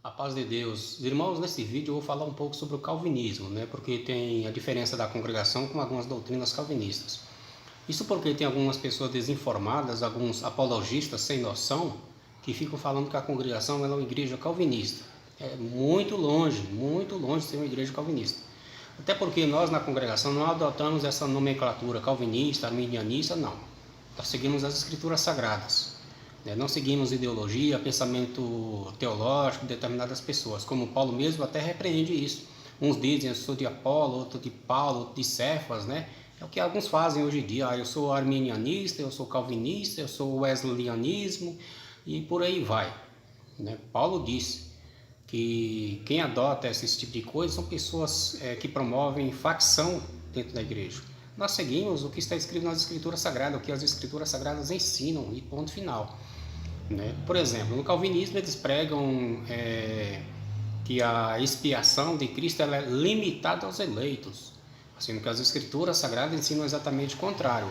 A paz de Deus. Irmãos, nesse vídeo eu vou falar um pouco sobre o calvinismo, porque tem a diferença da congregação com algumas doutrinas calvinistas. Isso porque tem algumas pessoas desinformadas, alguns apologistas sem noção, que ficam falando que a congregação é uma igreja calvinista. É muito longe de ser uma igreja calvinista. Até porque nós na congregação não adotamos essa nomenclatura calvinista, arminianista, não. Nós seguimos as escrituras sagradas. Não seguimos ideologia, pensamento teológico de determinadas pessoas, como Paulo mesmo até repreende isso. Uns dizem eu sou de Apolo, outro de Paulo, outro de Cefas, É o que alguns fazem hoje em dia. Eu sou arminianista, eu sou calvinista, eu sou wesleyanismo e por aí vai. Paulo disse que quem adota esse tipo de coisa são pessoas que promovem facção dentro da igreja. Nós seguimos o que está escrito nas escrituras sagradas, o que as escrituras sagradas ensinam e ponto final. Por exemplo, no calvinismo eles pregam que a expiação de Cristo ela é limitada aos eleitos, sendo que as escrituras sagradas ensinam exatamente o contrário.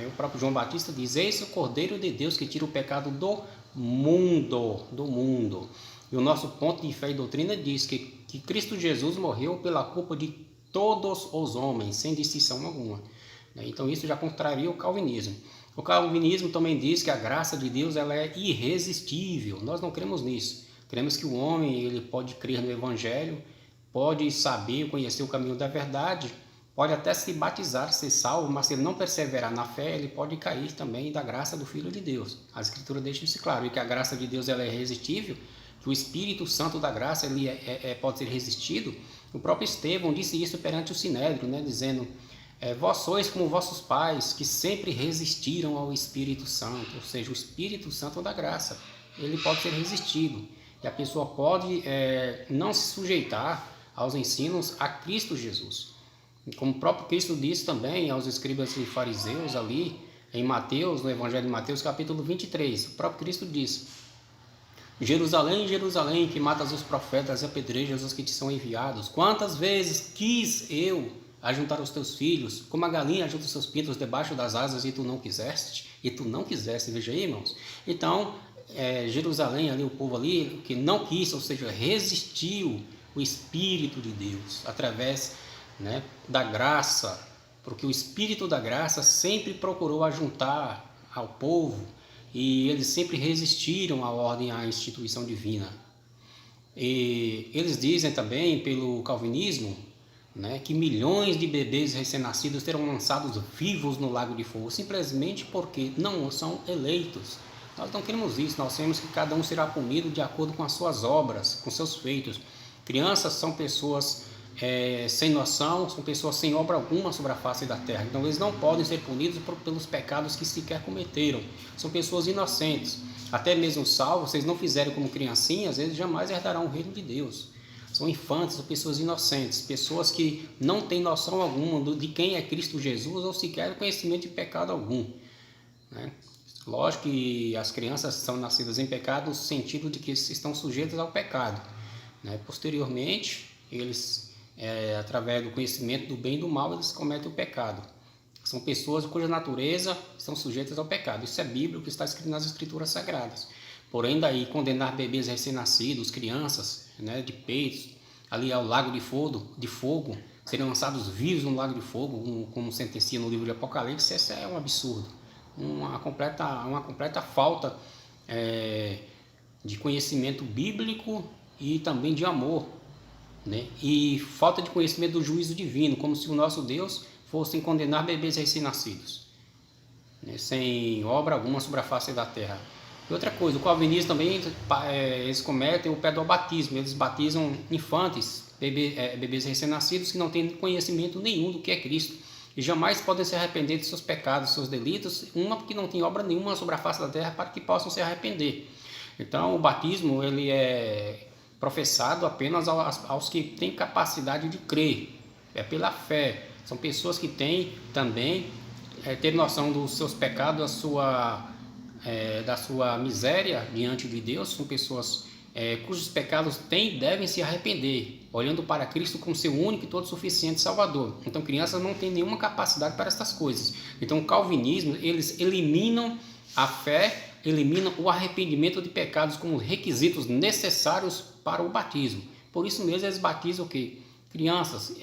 O próprio João Batista diz: eis o Cordeiro de Deus que tira o pecado do mundo. E o nosso ponto de fé e doutrina diz que Cristo Jesus morreu pela culpa de todos os homens, sem distinção alguma. Então isso já contraria o calvinismo. O calvinismo também diz que a graça de Deus ela é irresistível. Nós não cremos nisso. Cremos que o homem ele pode crer no Evangelho, pode saber, conhecer o caminho da verdade, pode até se batizar, ser salvo, mas se ele não perseverar na fé, ele pode cair também da graça do Filho de Deus. A Escritura deixa isso claro, e que a graça de Deus ela é irresistível, que o Espírito Santo da graça ele pode ser resistido. O próprio Estevão disse isso perante o Sinédrio, dizendo: vós sois como vossos pais, que sempre resistiram ao Espírito Santo, ou seja, o Espírito Santo da graça, ele pode ser resistido, e a pessoa pode não se sujeitar aos ensinos a Cristo Jesus. Como o próprio Cristo disse também aos escribas e fariseus ali, em Mateus, no Evangelho de Mateus, capítulo 23, o próprio Cristo diz: Jerusalém, Jerusalém, que matas os profetas e apedrejas os que te são enviados, quantas vezes quis eu ajuntar os teus filhos, como a galinha ajunta os seus pintos debaixo das asas, e tu não quiseste, veja aí, irmãos. Então, Jerusalém, ali, o povo ali, que não quis, ou seja, resistiu o Espírito de Deus, através da graça, porque o Espírito da graça sempre procurou ajuntar ao povo, e eles sempre resistiram à ordem, à instituição divina. E eles dizem também, pelo calvinismo, que milhões de bebês recém-nascidos serão lançados vivos no lago de fogo, simplesmente porque não são eleitos. Nós não queremos isso, nós queremos que cada um será punido de acordo com as suas obras, com seus feitos. Crianças são pessoas sem noção, são pessoas sem obra alguma sobre a face da terra, então eles não podem ser punidos pelos pecados que sequer cometeram. São pessoas inocentes, até mesmo salvos, se eles não fizerem como criancinhas, eles jamais herdarão o reino de Deus. São infantes, são pessoas inocentes, pessoas que não têm noção alguma de quem é Cristo Jesus ou sequer conhecimento de pecado algum. Lógico que as crianças são nascidas em pecado no sentido de que estão sujeitas ao pecado. Posteriormente, eles, através do conhecimento do bem e do mal, eles cometem o pecado. São pessoas cuja natureza estão sujeitas ao pecado. Isso é bíblico, está escrito nas Escrituras Sagradas. Porém, daí condenar bebês recém-nascidos, crianças, de peitos, ali ao lago de fogo, serem lançados vivos no lago de fogo, como sentencia no livro de Apocalipse, isso é um absurdo. Uma completa falta de conhecimento bíblico e também de amor, e falta de conhecimento do juízo divino, como se o nosso Deus fosse condenar bebês recém-nascidos, sem obra alguma sobre a face da terra. E outra coisa, o calvinismo também, eles cometem o pedobatismo, eles batizam infantes, bebês recém-nascidos que não têm conhecimento nenhum do que é Cristo e jamais podem se arrepender de seus pecados, seus delitos, porque não tem obra nenhuma sobre a face da terra para que possam se arrepender. Então o batismo ele é professado apenas aos que têm capacidade de crer, é pela fé. São pessoas que têm também ter noção dos seus pecados, da sua miséria diante de Deus. São pessoas cujos pecados devem se arrepender, olhando para Cristo como seu único e todo suficiente Salvador. Então crianças não têm nenhuma capacidade para essas coisas. Então o calvinismo, eles eliminam a fé, eliminam o arrependimento de pecados como requisitos necessários para o batismo. Por isso mesmo eles batizam o quê? Crianças,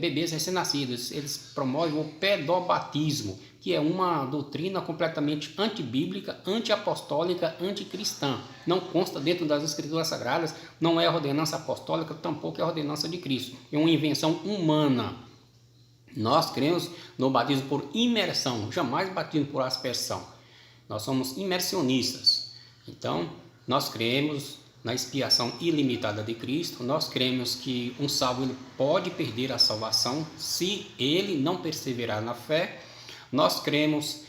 bebês recém-nascidos. Eles promovem o pedobatismo, que é uma doutrina completamente antibíblica, antiapostólica, anticristã. Não consta dentro das escrituras sagradas, não é a ordenança apostólica, tampouco é a ordenança de Cristo. É uma invenção humana. Nós cremos no batismo por imersão, jamais batismo por aspersão. Nós somos imersionistas. Então, nós cremos na expiação ilimitada de Cristo. Nós cremos que um salvo ele pode perder a salvação se ele não perseverar na fé. Nós cremos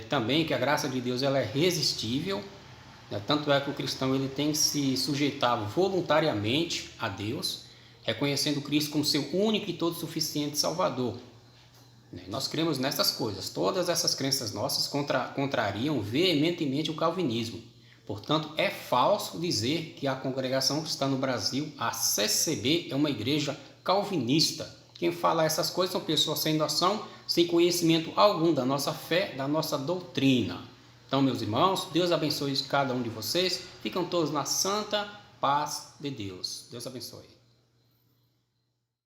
também que a graça de Deus ela é irresistível, né? Tanto é que o cristão ele tem que se sujeitar voluntariamente a Deus, reconhecendo Cristo como seu único e todo suficiente Salvador. Nós cremos nessas coisas. Todas essas crenças nossas contrariam veementemente o calvinismo. Portanto, é falso dizer que a congregação cristã no Brasil, a CCB, é uma igreja calvinista. Quem fala essas coisas são pessoas sem noção, sem conhecimento algum da nossa fé, da nossa doutrina. Então, meus irmãos, Deus abençoe cada um de vocês. Ficam todos na santa paz de Deus. Deus abençoe.